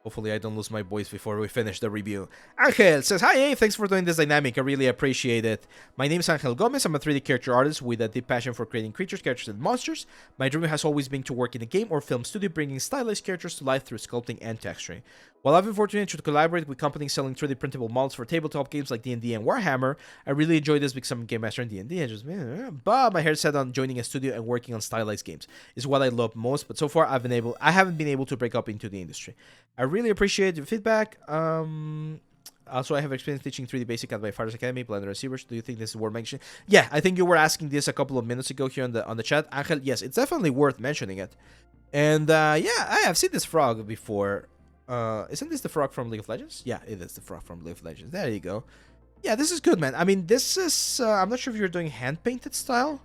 Hopefully I don't lose my voice before we finish the review. Angel says, "Hi, hey, thanks for doing this dynamic. I really appreciate it. My name is Angel Gomez. I'm a 3D character artist with a deep passion for creating creatures, characters, and monsters. My dream has always been to work in a game or film studio, bringing stylized characters to life through sculpting and texturing. While I've been fortunate to collaborate with companies selling 3D printable models for tabletop games like D&D and Warhammer, I really enjoy this because I'm a game master in D&D. But my heart set on joining a studio and working on stylized games is what I love most. But so far, I haven't been able to break up into the industry. I really appreciate your feedback. Also, I have experience teaching 3D Basic at my father's academy, Blender and ZBrush. Do you think this is worth mentioning? Yeah, I think you were asking this a couple of minutes ago here on the chat. Angel, yes, it's definitely worth mentioning it. And yeah, I have seen this frog before. Isn't this the frog from League of Legends? Yeah, it is the frog from League of Legends. There you go. Yeah, this is good, man. I mean, this is... I'm not sure if you're doing hand-painted style.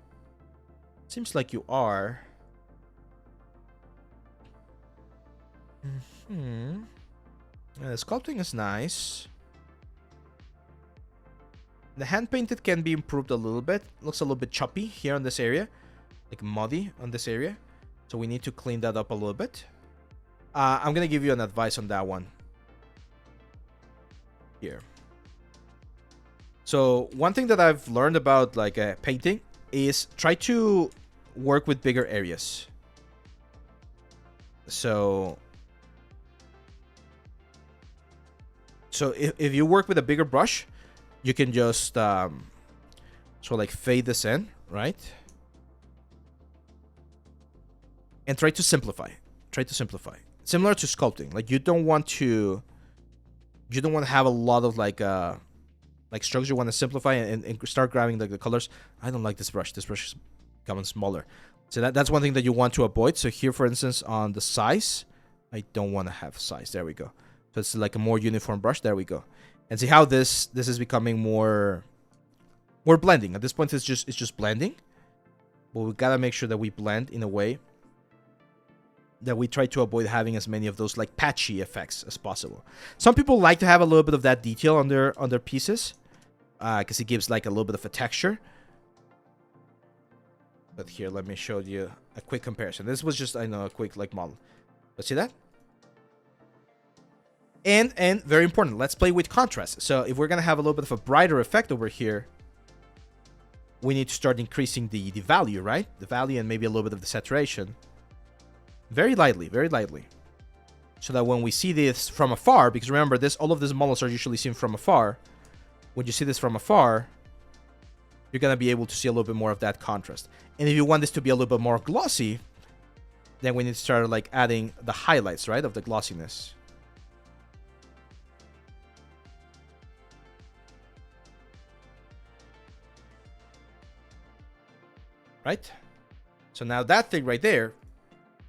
Seems like you are. Sculpting is nice. The hand-painted can be improved a little bit. Looks a little bit choppy here on this area. Like muddy on this area. So we need to clean that up a little bit. I'm gonna give you an advice on that one. Here. So one thing that I've learned about like painting is try to work with bigger areas. So if you work with a bigger brush, you can just like fade this in, right? And try to simplify. Similar to sculpting, like you don't want to have a lot of like strokes. You want to simplify and start grabbing like the colors. I don't like this brush. This brush is becoming smaller. So that's one thing that you want to avoid. So here, for instance, on the size, I don't want to have size. There we go. So it's like a more uniform brush. There we go. And see how this is becoming more blending. At this point, it's just blending. But we gotta make sure that we blend in a way that we try to avoid having as many of those like patchy effects as possible. Some people like to have a little bit of that detail on their pieces, because it gives like a little bit of a texture. But here, let me show you a quick comparison. This was just, I know, a quick like model. Let's see that. And very important, let's play with contrast. So if we're gonna have a little bit of a brighter effect over here, we need to start increasing the value, right? The value and maybe a little bit of the saturation. Very lightly, so that when we see this from afar, because remember, all of these models are usually seen from afar. When you see this from afar, you're gonna be able to see a little bit more of that contrast. And if you want this to be a little bit more glossy, then we need to start like adding the highlights, right, of the glossiness. Right? So now that thing right there,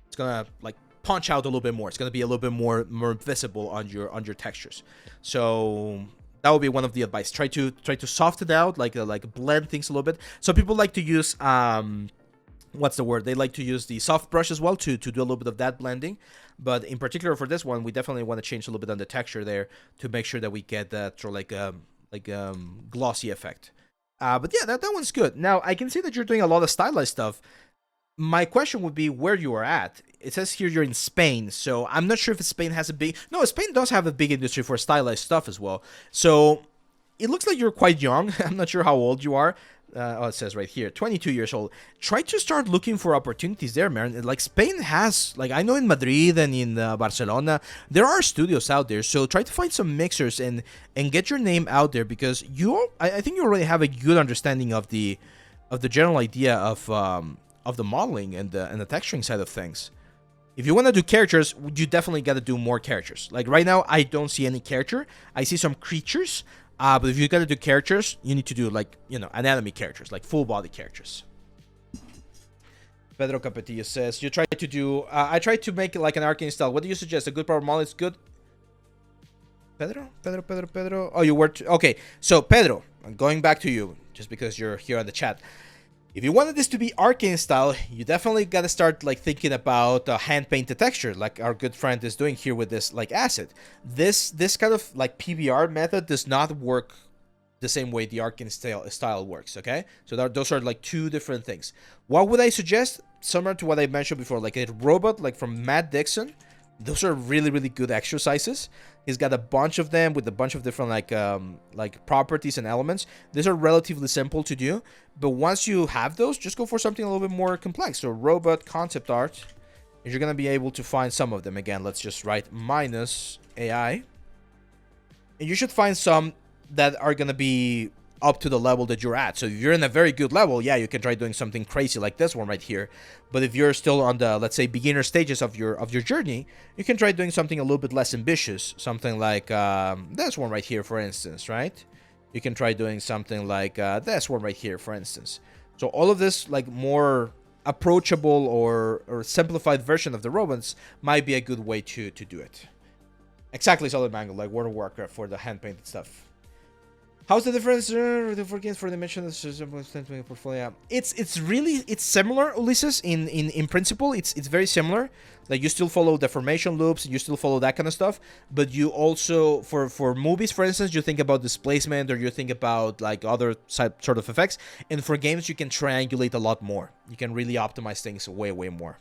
it's gonna like punch out a little bit more. It's gonna be a little bit more visible on your textures. So that would be one of the advice. Try to soften it out, like blend things a little bit. So people like to use what's the word? They like to use the soft brush as well to do a little bit of that blending. But in particular for this one, we definitely want to change a little bit on the texture there to make sure that we get that sort of like glossy effect. But yeah, that one's good. Now I can see that you're doing a lot of stylized stuff. My question would be where you are at. It says here you're in Spain, so I'm not sure if Spain has a big... No, Spain does have a big industry for stylized stuff as well. So it looks like you're quite young. I'm not sure how old you are. It says right here, 22 years old. Try to start looking for opportunities there, man. Like Spain has, like I know in Madrid and in Barcelona, there are studios out there. So try to find some mixers and get your name out there, because I think you already have a good understanding of the general idea of the modeling and the texturing side of things. If you want to do characters, you definitely got to do more characters. Like right now, I don't see any character. I see some creatures. But if you got to do characters, you need to do like, anatomy characters, like full body characters. Pedro Capetillo says, you try to do, I tried to make it like an arcane style. What do you suggest? A good power model is good? Pedro. Oh, you were, okay. So Pedro, I'm going back to you just because you're here on the chat. If you wanted this to be arcane style, you definitely got to start like thinking about hand painted texture, like our good friend is doing here with this like acid. This kind of like PBR method does not work the same way the arcane style works. Okay, so those are like two different things. What would I suggest? Similar to what I mentioned before, like a robot like from Matt Dixon, Those are really, really good exercises. He's got a bunch of them with a bunch of different like properties and elements. These are relatively simple to do, but once you have those, just go for something a little bit more complex. So robot concept art, and you're gonna be able to find some of them. Again, let's just write minus AI, and you should find some that are gonna be up to the level that you're at. So if you're in a very good level, yeah, you can try doing something crazy like this one right here. But if you're still on the, let's say, beginner stages of your journey, you can try doing something a little bit less ambitious, something like this one right here, for instance, right? You can try doing something like this one right here, for instance. So all of this, like, more approachable or simplified version of the robots might be a good way to do it. Exactly, Solid Mango, like World of Warcraft for the hand painted stuff. How's the difference for games for dimension portfolio? It's really similar, Ulysses. In principle, it's very similar. Like, you still follow the formation loops, you still follow that kind of stuff, but you also, for movies, for instance, you think about displacement, or you think about like other sort of effects. And for games, you can triangulate a lot more. You can really optimize things way more.